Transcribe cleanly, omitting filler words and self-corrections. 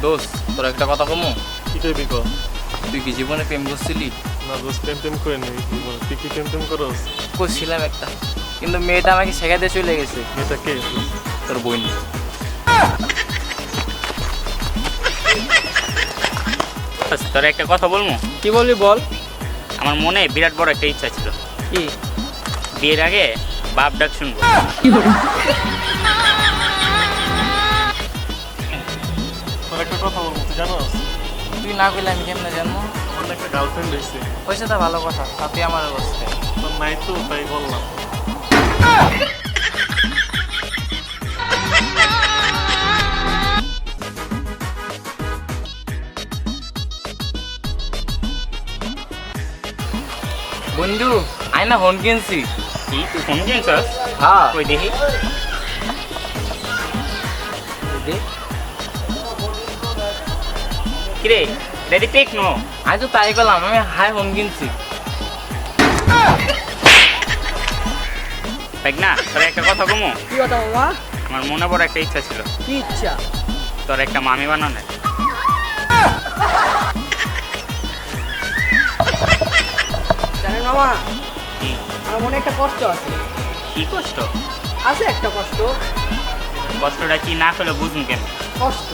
দোস্ত তোর একটা কথা কমু, কি কইবি ক? তুই কি জীবনে প্রেম করছিলি? না দোস্ত, প্রেম টেম করে নেই। তুই কি প্রেম টেম করস? করছিলাম একটা, কিন্তু মেয়েটা আমাকে শেখাতে চলে গেছে। এটা কে? তোর বোন। তোর একটা কথা বলবো? কি বলবি বল। আমার মনে বিরাট বড় একটা ইচ্ছা ছিল, কি? বিয়ের আগে বাপ ডাক শুনবো। তোর একটা কথা বলবো, তুই জানোস তুই না কইলে আমি কেমনে জানবো? আমার না একটা গার্লফ্রেন্ড হয়েছে। হয়েছে তা ভালো কথা, তাতে আমার অবস্থা। তোর নাই তো, তাই বললাম। বন্ধু আয় না ফোন কিনছি। কি তুই ফোন কিনছস? হ্যাঁ কই দেখি। কিরে রেডি টেকনো? আমি তো তাই করলাম, আমি হাই ফোন কিনছি। দেখ না, তোর একটা কথা কমু? কি কথা বাবা? আমার মনে বড় একটা ইচ্ছা ছিল, কি ইচ্ছা? তোর একটা মামি বানানোর। জানেন মামা, কি? আমার মনে একটা কষ্ট আছে। কি কষ্ট? আছে একটা কষ্ট। কষ্টটা কি না করলে বুঝুন কেন? কষ্ট